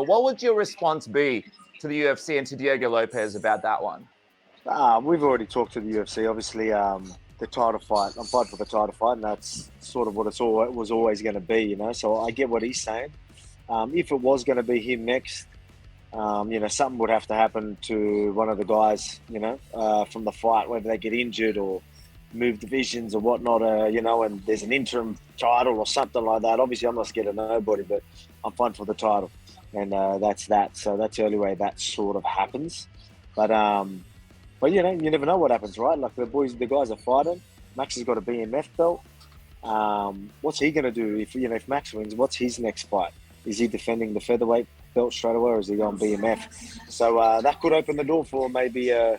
What would your response be to the UFC and to Diego Lopez about that one? We've already talked to the UFC. Obviously, the title fight. I'm fighting for the title fight, and that's sort of what it was always going to be, you know. So I get what he's saying. If it was going to be him next, you know, something would have to happen to one of the guys, you know, from the fight, whether they get injured or move divisions or whatnot, you know, and there's an interim title or something like that. Obviously, I'm not scared of nobody, but I'm fighting for the title, and that's that. So that's the only way that sort of happens. But you know, you never know what happens, right? Like the guys are fighting. Max has got a BMF belt. What's he going to do if Max wins? What's his next fight? Is he defending the featherweight belt straight away, or is he going BMF? So that could open the door for maybe you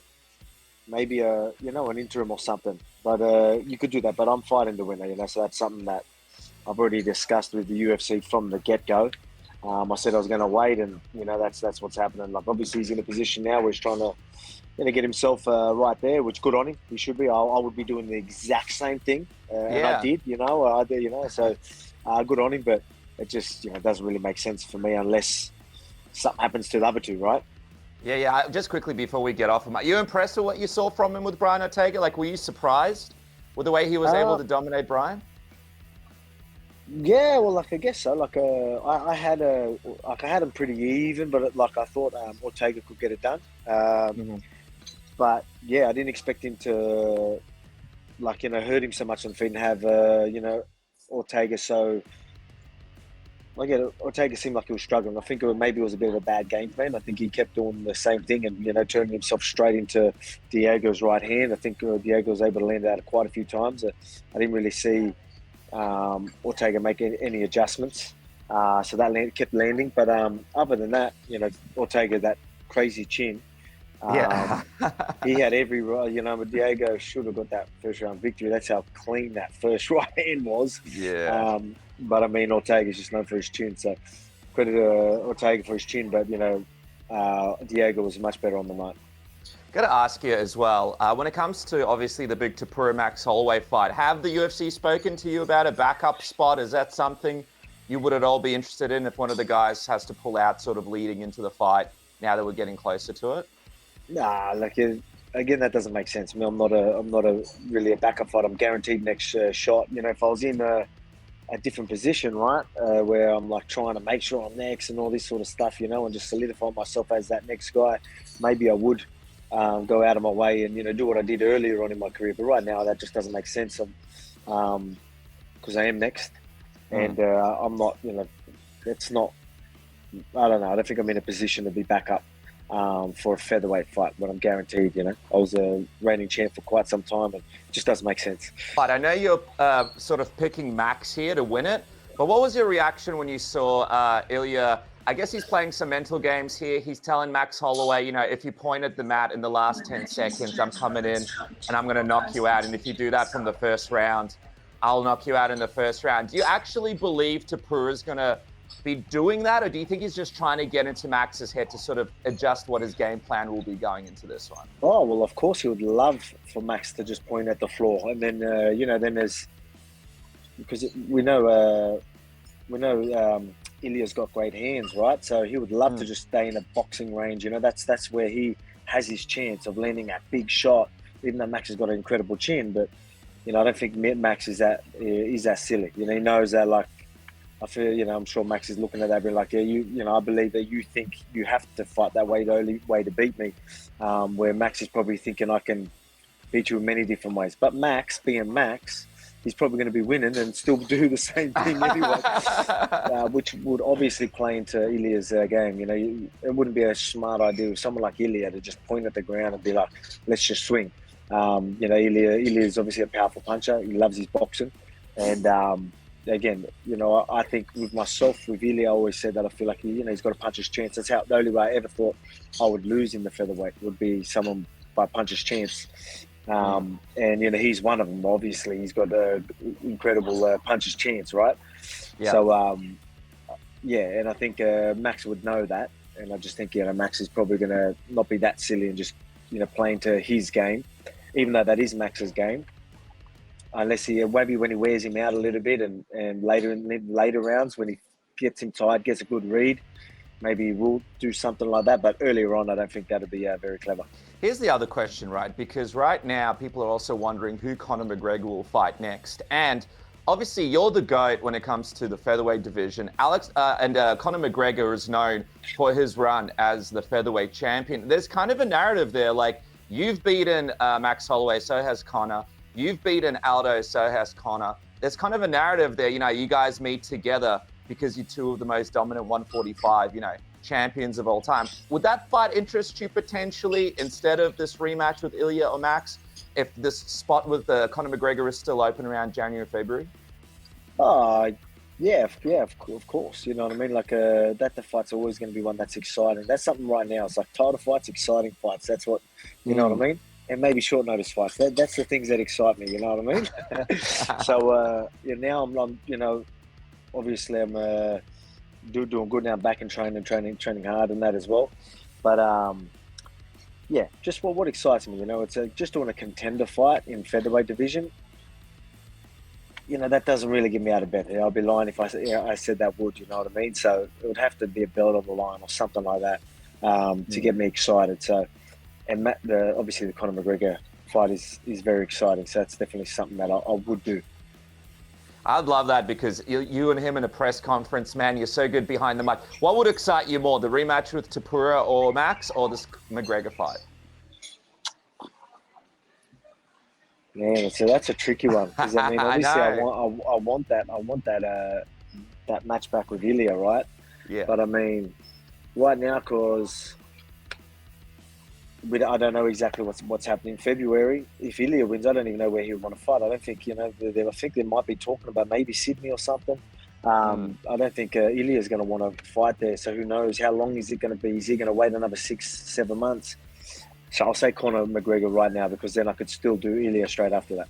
know, an interim or something. But you could do that. But I'm fighting the winner, you know. So that's something that I've already discussed with the UFC from the get-go. I said I was going to wait, and you know that's what's happening. Like obviously he's in a position now where he's trying to, you know, get himself right there, which good on him. He should be. I would be doing the exact same thing, and I did, you know. I did, you know. So good on him, but it just, you know, doesn't really make sense for me unless something happens to the other two, right? Yeah. Just quickly before we get off him, are you impressed with what you saw from him with Brian Ortega? Like, were you surprised with the way he was able to dominate Brian? Yeah, well, like I guess so. Like I had him pretty even, but like I thought Ortega could get it done. But yeah, I didn't expect him to, like, you know, hurt him so much on the feet and have you know, Ortega so. Like, yeah, Ortega seemed like he was struggling. I think maybe it was a bit of a bad game plan. I think he kept doing the same thing and, you know, turning himself straight into Diego's right hand. I think Diego was able to land out quite a few times. I didn't really see Ortega make any adjustments. So that kept landing. But other than that, you know, Ortega, that crazy chin. He had every, you know, but Diego should have got that first round victory. That's how clean that first right hand was. Yeah. But I mean, Ortega's just known for his chin, so credit Ortega for his chin. But you know, Diego was much better on the night. Got to ask you as well, when it comes to obviously the big Topuria Max Holloway fight, have the UFC spoken to you about a backup spot? Is that something you would at all be interested in if one of the guys has to pull out sort of leading into the fight now that we're getting closer to it? Nah, like again, that doesn't make sense. I mean, I'm not really a backup fighter. I'm guaranteed next shot. You know, if I was in a different position, right, where I'm like trying to make sure I'm next and all this sort of stuff, you know, and just solidify myself as that next guy, maybe I would go out of my way and, you know, do what I did earlier on in my career. But right now, that just doesn't make sense. Because I am next, and I'm not. You know, it's not. I don't know. I don't think I'm in a position to be back up for a featherweight fight when I'm guaranteed. You know, I was a reigning champ for quite some time, and it just doesn't make sense. But I know you're sort of picking Max here to win it, but what was your reaction when you saw Ilia? I guess he's playing some mental games here. He's telling Max Holloway, you know, if you point at the mat in the last 10 seconds, I'm coming in and I'm going to knock you out. And if you do that from the first round, I'll knock you out in the first round. Do you actually believe Topuria's going to be doing that, or do you think he's just trying to get into Max's head to sort of adjust what his game plan will be going into this one? Oh, well, of course he would love for Max to just point at the floor. And then, you know, then there's, because we know Ilia's got great hands, right? So he would love to just stay in a boxing range. You know, that's where he has his chance of landing that big shot, even though Max has got an incredible chin. But, you know, I don't think Max is that silly. You know, he knows that, like, I feel, you know, I'm sure Max is looking at that being like, yeah, you know, I believe that you think you have to fight that way, the only way to beat me. Where Max is probably thinking I can beat you in many different ways. But Max, being Max, he's probably going to be winning and still do the same thing anyway, which would obviously play into Ilia's game. You know, it wouldn't be a smart idea with someone like Ilia to just point at the ground and be like, let's just swing. You know, Ilia is obviously a powerful puncher. He loves his boxing. And again, you know, I think with myself, with Ilia, I always said that I feel like, you know, he's got a puncher's chance. That's how the only way I ever thought I would lose in the featherweight would be someone by puncher's chance. And, you know, he's one of them, obviously. He's got an incredible puncher's chance, right? Yeah. So, yeah, and I think Max would know that. And I just think, you know, Max is probably going to not be that silly and just, you know, play into his game, even though that is Max's game. Unless maybe when he wears him out a little bit and later rounds when he gets him tired, gets a good read, maybe we'll do something like that. But earlier on, I don't think that'd be very clever. Here's the other question, right? Because right now, people are also wondering who Conor McGregor will fight next. And obviously, you're the GOAT when it comes to the featherweight division. Conor McGregor is known for his run as the featherweight champion. There's kind of a narrative there, like, you've beaten Max Holloway, so has Conor. You've beaten Aldo, so has Conor. There's kind of a narrative there, you guys meet together because you're two of the most dominant 145, champions of all time. Would that fight interest you potentially instead of this rematch with Ilia or Max, if this spot with Conor McGregor is still open around January, February? Yeah, of course. You know what I mean? Like, that the fight's always going to be one that's exciting. That's something right now. It's like title fights, exciting fights. That's what, you know what I mean? And maybe short notice fights. That's the things that excite me. You know what I mean? So, now I'm obviously I'm doing good now, back in training hard and that as well. But just what excites me, it's just doing a contender fight in featherweight division. That doesn't really get me out of bed. I'll be lying if I said that would. You know what I mean? So it would have to be a belt on the line or something like that to get me excited. So, and obviously the Conor McGregor fight is very exciting. So that's definitely something that I would do. I'd love that because you and him in a press conference, man, you're so good behind the mic. What would excite you more, the rematch with Topuria or Max, or this McGregor fight? Man, so that's a tricky one because I mean, obviously, I want that match back with Ilia, right? Yeah. But I mean, right now, because I don't know exactly what's happening in February. If Ilia wins, I don't even know where he would want to fight. I don't think I think they might be talking about maybe Sydney or something. I don't think Ilia is going to want to fight there. So who knows? How long is it going to be? Is he going to wait another 6-7 months? So I'll say Conor McGregor right now because then I could still do Ilia straight after that.